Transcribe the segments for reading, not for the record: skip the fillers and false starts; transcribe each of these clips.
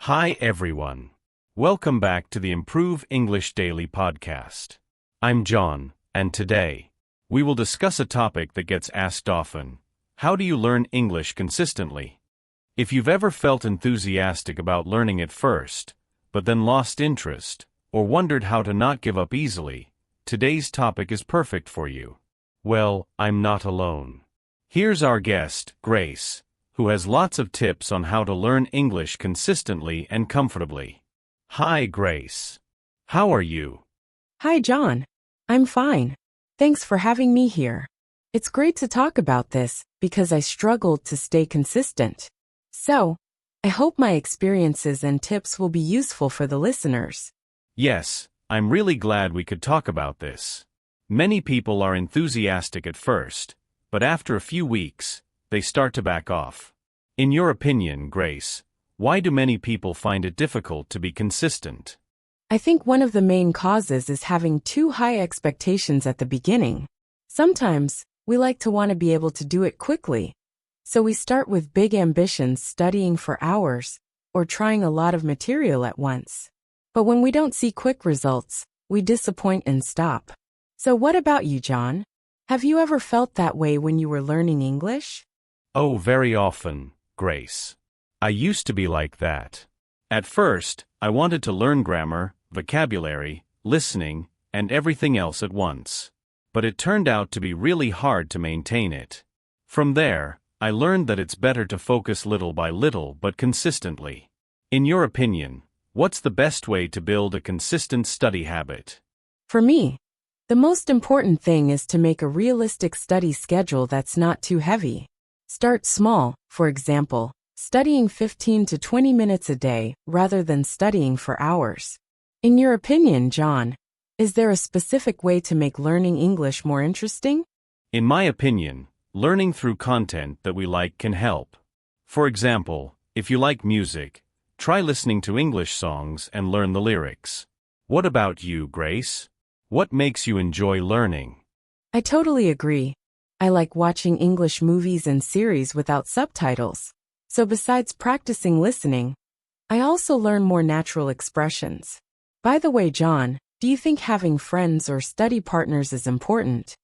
Hi everyone. Welcome back to the Improve English Daily podcast. I'm John, and today, we will discuss a topic that gets asked often. How do you learn English consistently? If you've ever felt enthusiastic about learning at first, but then lost interest, or wondered how to not give up easily, today's topic is perfect for you. Well, I'm not alone. Here's our guest, Grace, who has lots of tips on how to learn English consistently and comfortably. Hi, Grace. How are you? Hi, John. I'm fine. Thanks for having me here. It's great to talk about this because I struggled to stay consistent. So, I hope my experiences and tips will be useful for the listeners. Yes, I'm really glad we could talk about this. Many people are enthusiastic at first, but after a few weeks, they start to back off. In your opinion, Grace, why do many people find it difficult to be consistent? I think one of the main causes is having too high expectations at the beginning. Sometimes, we like to want to be able to do it quickly. So we start with big ambitions, studying for hours, or trying a lot of material at once. But when we don't see quick results, we disappoint and stop. So what about you, John? Have you ever felt that way when you were learning English? Oh, very often, Grace. I used to be like that. At first, I wanted to learn grammar, vocabulary, listening, and everything else at once. But it turned out to be really hard to maintain it. From there, I learned that it's better to focus little by little but consistently. In your opinion, what's the best way to build a consistent study habit? For me, the most important thing is to make a realistic study schedule that's not too heavy. Start small, for example, studying 15 to 20 minutes a day rather than studying for hours. In your opinion, John, is there a specific way to make learning English more interesting? In my opinion, learning through content that we like can help. For example, if you like music, try listening to English songs and learn the lyrics. What about you, Grace? What makes you enjoy learning? I totally agree. I like watching English movies and series without subtitles. So besides practicing listening, I also learn more natural expressions. By the way, John, do you think having friends or study partners is important?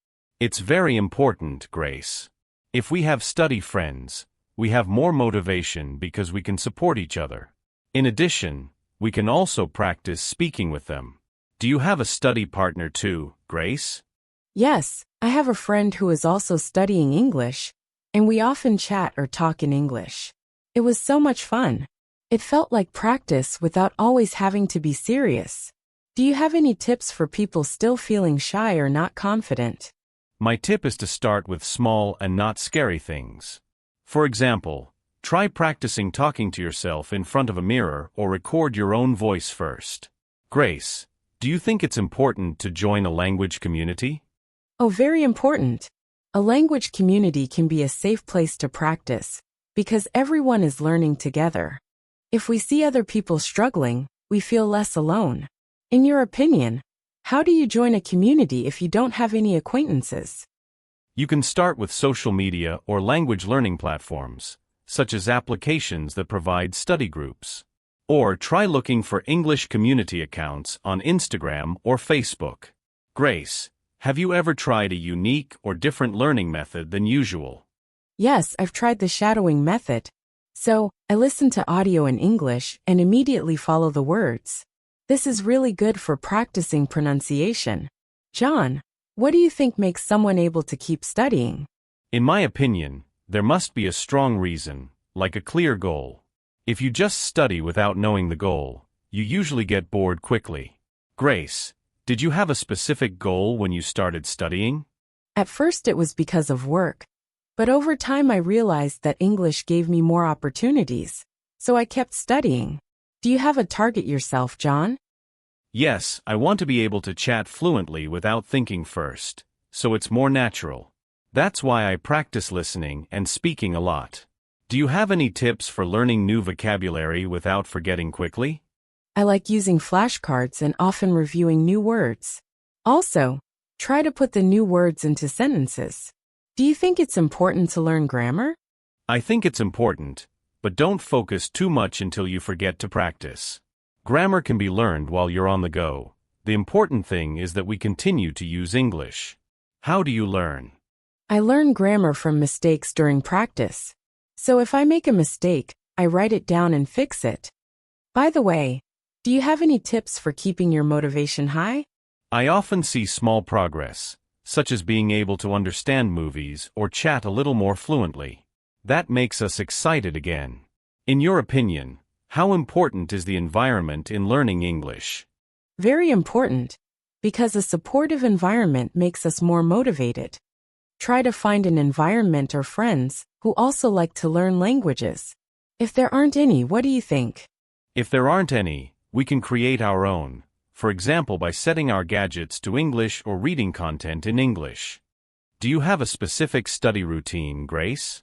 It's very important, Grace. If we have study friends, we have more motivation because we can support each other. In addition, we can also practice speaking with them. Do you have a study partner too, Grace? Yes, I have a friend who is also studying English, and we often chat or talk in English. It was so much fun. It felt like practice without always having to be serious. Do you have any tips for people still feeling shy or not confident? My tip is to start with small and not scary things. For example, try practicing talking to yourself in front of a mirror or record your own voice first. Grace, do you think it's important to join a language community? Oh, very important. A language community can be a safe place to practice, because everyone is learning together. If we see other people struggling, we feel less alone. In your opinion, how do you join a community if you don't have any acquaintances? You can start with social media or language learning platforms, such as applications that provide study groups. Or try looking for English community accounts on Instagram or Facebook. Grace, have you ever tried a unique or different learning method than usual? Yes, I've tried the shadowing method. So, I listen to audio in English and immediately follow the words. This is really good for practicing pronunciation. John, what do you think makes someone able to keep studying? In my opinion, there must be a strong reason, like a clear goal. If you just study without knowing the goal, you usually get bored quickly. Grace, did you have a specific goal when you started studying? At first it was because of work. But over time I realized that English gave me more opportunities. So I kept studying. Do you have a target yourself, John? Yes, I want to be able to chat fluently without thinking first, so it's more natural. That's why I practice listening and speaking a lot. Do you have any tips for learning new vocabulary without forgetting quickly? I like using flashcards and often reviewing new words. Also, try to put the new words into sentences. Do you think it's important to learn grammar? I think it's important, but don't focus too much until you forget to practice. Grammar can be learned while you're on the go. The important thing is that we continue to use English. How do you learn? I learn grammar from mistakes during practice. So if I make a mistake, I write it down and fix it. By the way, do you have any tips for keeping your motivation high? I often see small progress, such as being able to understand movies or chat a little more fluently. That makes us excited again. In your opinion, how important is the environment in learning English? Very important, because a supportive environment makes us more motivated. Try to find an environment or friends who also like to learn languages. If there aren't any, what do you think? If there aren't any, we can create our own, for example by setting our gadgets to English or reading content in English. Do you have a specific study routine, Grace?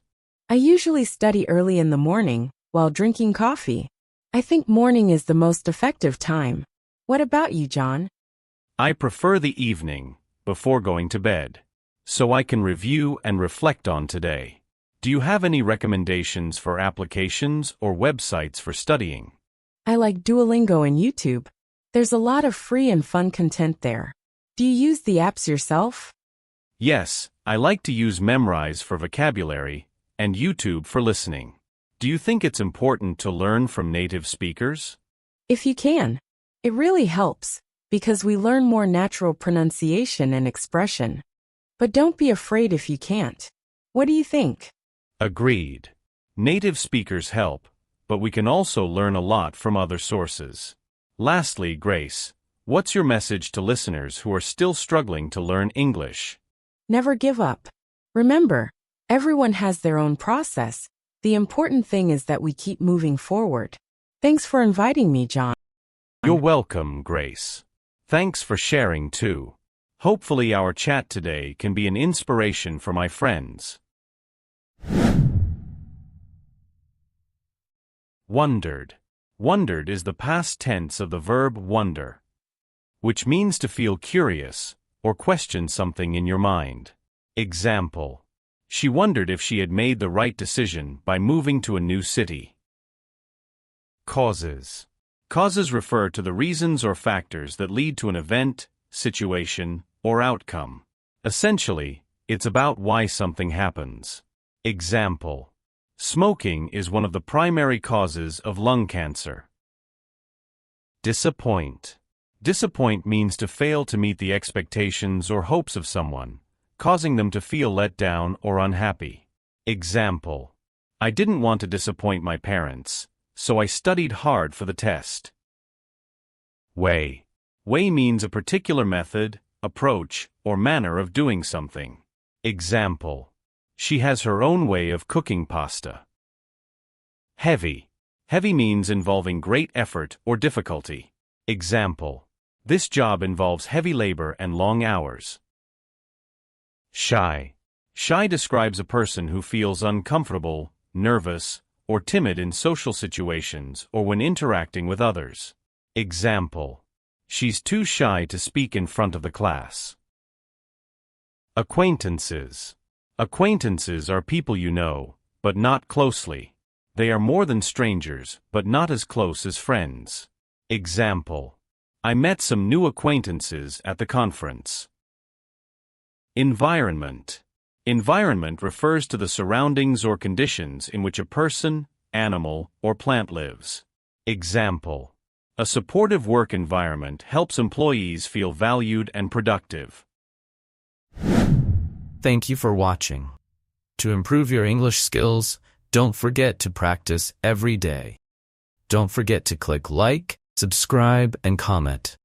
I usually study early in the morning, while drinking coffee. I think morning is the most effective time. What about you, John? I prefer the evening, before going to bed, so I can review and reflect on today. Do you have any recommendations for applications or websites for studying? I like Duolingo and YouTube. There's a lot of free and fun content there. Do you use the apps yourself? Yes, I like to use Memrise for vocabulary and YouTube for listening. Do you think it's important to learn from native speakers? If you can. It really helps, because we learn more natural pronunciation and expression. But don't be afraid if you can't. What do you think? Agreed. Native speakers help, but we can also learn a lot from other sources. Lastly, Grace, what's your message to listeners who are still struggling to learn English? Never give up. Remember, everyone has their own process. The important thing is that we keep moving forward. Thanks for inviting me, John. You're welcome, Grace. Thanks for sharing too. Hopefully our chat today can be an inspiration for my friends. Wondered. Wondered is the past tense of the verb wonder, which means to feel curious or question something in your mind. Example: she wondered if she had made the right decision by moving to a new city. Causes. Causes refer to the reasons or factors that lead to an event, situation, or outcome. Essentially, it's about why something happens. Example: smoking is one of the primary causes of lung cancer. Disappoint. Disappoint means to fail to meet the expectations or hopes of someone, causing them to feel let down or unhappy. Example: I didn't want to disappoint my parents, so I studied hard for the test. Way. Way means a particular method, approach, or manner of doing something. Example: she has her own way of cooking pasta. Heavy. Heavy means involving great effort or difficulty. Example: this job involves heavy labor and long hours. Shy. Shy describes a person who feels uncomfortable, nervous, or timid in social situations or when interacting with others. Example: she's too shy to speak in front of the class. Acquaintances. Acquaintances are people you know, but not closely. They are more than strangers, but not as close as friends. Example: I met some new acquaintances at the conference. Environment. Environment refers to the surroundings or conditions in which a person, animal, or plant lives. Example: a supportive work environment helps employees feel valued and productive. Thank you for watching. To improve your English skills, don't forget to practice every day. Don't forget to click like, subscribe, and comment.